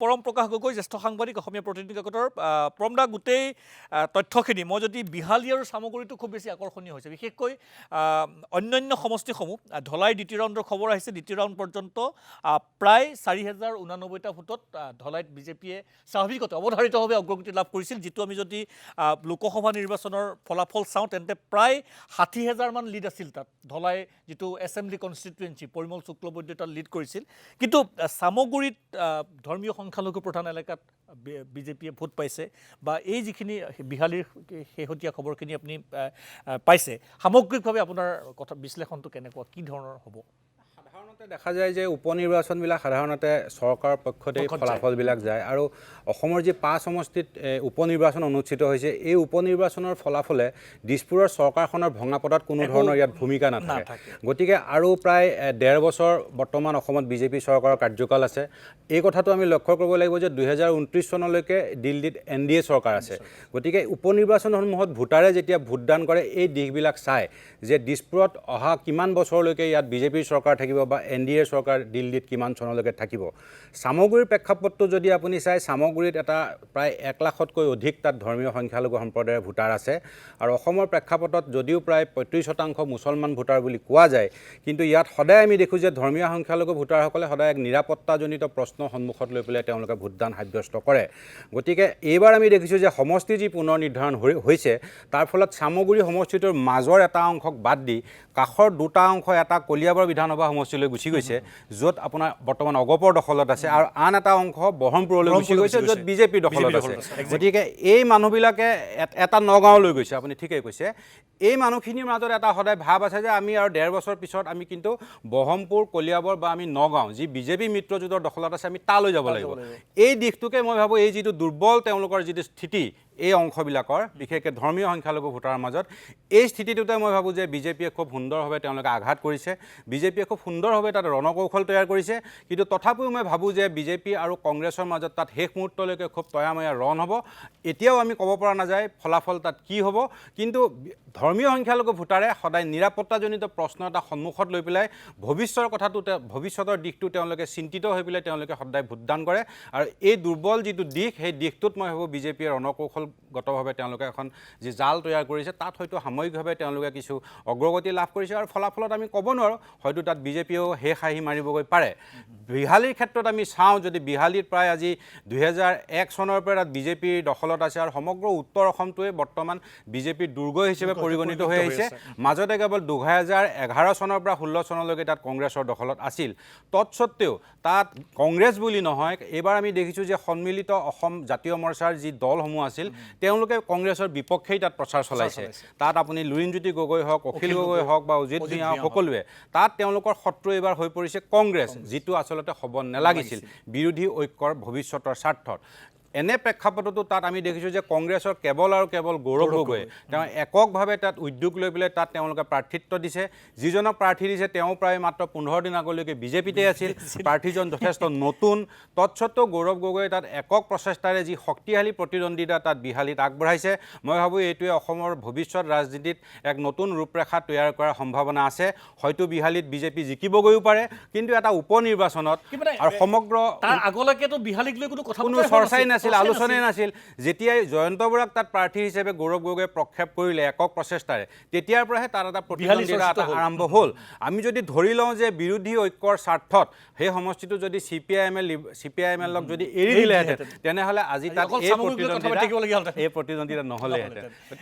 পৰম প্ৰকাশ গগৈ জ্যেষ্ঠ সাংবাদিক অসমীয়া প্ৰতিনিধি জগতৰ প্ৰমদা গোটেই তথ্যখিনি মই যদি বিহালী আৰু চামগুৰিটো খুব বেছি আকৰ্ষণীয় হৈছে বিশেষকৈ অন্যান্য সমষ্টিসমূহ ধলাই দ্বিতীয় ৰাউণ্ডৰ খবৰ আহিছে দ্বিতীয় ৰাউণ্ড পৰ্যন্ত প্ৰায় 4089টা ভোটত ধলাইত বিজেপিয়ে স্বাভাৱিকতে অৱধাৰিতভাৱে অগ্ৰগতি লাভ কৰিছিল যিটো আমি যদি লোকসভা নিৰ্বাচনৰ ফলাফল চাওঁ তেন্তে প্ৰায় 60,000 মান লিড আছিল তাত ধলাই যিটো এছেম্বলি কনষ্টিটুৱেঞ্চি পৰিমল শুক্লবৈদ্যই তাত লিড কৰিছিল কিন্তু চামগুৰিত ধৰ্মীয় সংখ্যালঘু প্ৰধান এলেকাত বিজেপিয়ে ভোট পাইছে বা এই যিখিনি বিহালীৰ শেহতীয়া খবৰখিনি আপুনি পাইছে সামগ্ৰিকভাৱে আপোনাৰ কথা বিশ্লেষণটো কেনেকুৱা কি ধৰণৰ হ'ব সাধাৰণতে দেখা যায় যে উপনিৰ্বাচনবিলাক সাধাৰণতে চৰকাৰৰ পক্ষতেই ফলাফলবিলাক যায় আৰু অসমৰ যি 5 সমষ্টিত উপনিৰ্বাচন অনুষ্ঠিত হৈছে এই উপনিৰ্বাচনৰ ফলাফলে দিছপুৰৰ চৰকাৰখনৰ ভঙা পতাত কোনো ধৰণৰ ইয়াত ভূমিকা নাথাকে গতিকে আৰু প্ৰায় 1.5 বছৰ বৰ্তমান অসমত বিজেপি চৰকাৰৰ কাৰ্যকাল আছে এই কথাটো আমি লক্ষ্য কৰিব লাগিব যে 2029 চনলৈকে দিল্লীত NDA চৰকাৰ আছে গতিকে উপনিৰ্বাচনসমূহত ভোটাৰে যেতিয়া ভোটদান কৰে এই দিশবিলাক চাই যে দিছপুৰত অহা কিমান বছৰলৈকে ইয়াত বিজেপিৰ চৰকাৰ থাকিব বা NDA চৰকাৰ দিল্লীত কিমান চনলৈকে থাকিব সামগ্ৰীৰ প্ৰেক্ষাপটটো যদি আপুনি চাই সামগ্ৰীত এটা প্ৰায় 1 লাখতকৈ অধিক তাত ধৰ্মীয় সংখ্যালঘু সম্প্ৰদায়ৰ ভোটাৰ আছে আৰু অসমৰ প্ৰেক্ষাপটত যদিও প্ৰায় 35% মুছলমান ভোটাৰ বুলি কোৱা যায় কিন্তু ইয়াত সদায় আমি দেখো যে ধৰ্মীয় সংখ্যালঘু ভোটাৰসকলে সদায় এক নিৰাপত্তাজনিত প্ৰশ্ন সন্মুখত লৈ পেলাই তেওঁলোকে ভোটদান সাব্যস্ত কৰে গতিকে এইবাৰ আমি দেখিছোঁ যে সমষ্টি যি পুনৰ নিৰ্ধাৰণ হৈছে তাৰ ফলত সামগ্ৰী সমষ্টিটোৰ মাজৰ এটা অংশক বাদ দি কাষৰ দুটা অংশ এটা কলিয়াবৰ বিধানসভা সমষ্টিলৈ গুচি গৈছে য'ত আপোনাৰ বৰ্তমান অগপৰ দখলত আছে আৰু আন এটা অংশ বহৰমপুৰলৈ গুচি গৈছে য'ত বিজেপি দখলত আছে গতিকে এই মানুহবিলাকে এটা নগাঁৱলৈ গৈছে আপুনি ঠিকেই কৈছে এই মানুহখিনিৰ মাজত এটা সদায় ভাৱ আছে যে আমি আৰু 1.5 বছৰ পিছত আমি কিন্তু বহৰমপুৰ কলিয়াবৰ বা আমি নগাঁও যি বিজেপি মিত্ৰজোঁটৰ দখলত আছে আমি তালৈ যাব লাগিব এই দিশটোকে মই ভাবোঁ এই যিটো দুৰ্বল তেওঁলোকৰ যিটো স্থিতি এই অংশবিলাকৰ বিশেষকৈ ধৰ্মীয় সংখ্যালঘু ভোটাৰৰ মাজত এই স্থিতিটোতে মই ভাবোঁ যে বিজেপিয়ে খুব সুন্দৰভাৱে তেওঁলোকে আঘাত কৰিছে বিজেপিয়ে খুব সুন্দৰভাৱে তাত ৰণকৌশল তৈয়াৰ কৰিছে কিন্তু তথাপিও মই ভাবোঁ যে বিজেপি আৰু কংগ্ৰেছৰ মাজত তাত শেষ মুহূৰ্তলৈকে খুব তয়াময়া ৰণ হ'ব এতিয়াও আমি ক'ব পৰা নাযায় ফলাফল তাত কি হ'ব কিন্তু ধৰ্মীয় সংখ্যালঘু ভোটাৰে সদায় নিৰাপত্তাজনিত প্ৰশ্ন এটা সন্মুখত লৈ পেলাই ভৱিষ্যতৰ দিশটো তেওঁলোকে চিন্তিত হৈ পেলাই তেওঁলোকে সদায় ভোটদান কৰে আৰু এই দুৰ্বল যিটো দিশ সেই দিশটোত মই ভাবোঁ বিজেপিয়ে ৰণকৌশলগতভাৱে তেওঁলোকে এখন যি জাল তৈয়াৰ কৰিছে তাত হয়তো সাময়িকভাৱে তেওঁলোকে কিছু অগ্ৰগতি লাভ কৰিছে আৰু ফলাফলত আমি ক'ব নোৱাৰোঁ হয়তো তাত বিজেপিয়েও শেষ হাঁহি মাৰিবগৈ পাৰে বিহালীৰ ক্ষেত্ৰত আমি চাওঁ যদি বিহালীত প্ৰায় আজি 2001 চনৰ পৰা তাত বিজেপিৰ দখলত আছে আৰু সমগ্ৰ উত্তৰ অসমটোৱে বৰ্তমান বিজেপিৰ দুৰ্গ হিচাপে পৰিগণিত হৈ আহিছে মাজতে কেৱল 2011 চনৰ পৰা 16 চনলৈকে তাত কংগ্ৰেছৰ দখলত আছিল তৎসত্ত্বেও তাত কংগ্ৰেছ বুলি নহয় এইবাৰ আমি দেখিছোঁ যে সন্মিলিত অসম জাতীয় মৰ্চাৰ যি দলসমূহ আছিল তেওঁলোকে কংগ্ৰেছৰ বিপক্ষেই তাত প্ৰচাৰ চলাইছে তাত আপুনি লুৰিণজ্যোতি গগৈ হওক অখিল গগৈ হওক বা অজিত ভূঞা সকলোৱে তাত তেওঁলোকৰ শত্ৰু এইবাৰ হৈ পৰিছে কংগ্ৰেছ যিটো আচলতে হ'ব নালাগিছিল বিৰোধী ঐক্যৰ ভৱিষ্যতৰ স্বাৰ্থত এনে প্ৰেক্ষাপটতো তাত আমি দেখিছোঁ যে কংগ্ৰেছৰ কেৱল আৰু কেৱল গৌৰৱ গগৈ তেওঁ এককভাৱে তাত উদ্যোগ লৈ পেলাই তাত তেওঁলোকে প্ৰাৰ্থিত্ব দিছে যিজনক প্ৰাৰ্থী দিছে তেওঁ প্ৰায় মাত্ৰ 15 দিন আগলৈকে বিজেপিতে আছিল প্ৰাৰ্থীজন যথেষ্ট নতুন তৎসত্ত্বেও গৌৰৱ গগৈ তাত একক প্ৰচেষ্টাৰে যি শক্তিশালী প্ৰতিদ্বন্দ্বিতা তাত বিহালীত আগবঢ়াইছে মই ভাবোঁ এইটোৱে অসমৰ ভৱিষ্যত ৰাজনীতিত এক নতুন ৰূপৰেখা তৈয়াৰ কৰাৰ সম্ভাৱনা আছে হয়তো বিহালীত বিজেপি জিকিবগৈও পাৰে কিন্তু এটা উপনিৰ্বাচনত আৰু সমগ্ৰ তাৰ আগলৈকেতো বিহালীক লৈ কোনো চৰ্চাই আলোচনাই নাছিল যেতিয়াই জয়ন্ত বৰাক তাত প্ৰাৰ্থী হিচাপে গৌৰৱ গগৈয়ে প্ৰক্ষেপ কৰিলে একক প্ৰচেষ্টাৰে তেতিয়াৰ পৰাহে তাৰ এটা প্ৰতিদ্বন্দ্বিতা আৰম্ভ হ'ল আমি যদি ধৰি লওঁ যে বিৰোধী ঐক্যৰ স্বাৰ্থত সেই সমষ্টিটো যদি CPIML যদি এৰি দিলেহেঁতেন তেনেহ'লে আজি তাত এই প্ৰতিদ্বন্দ্বিতা নহ'লেহেঁতেন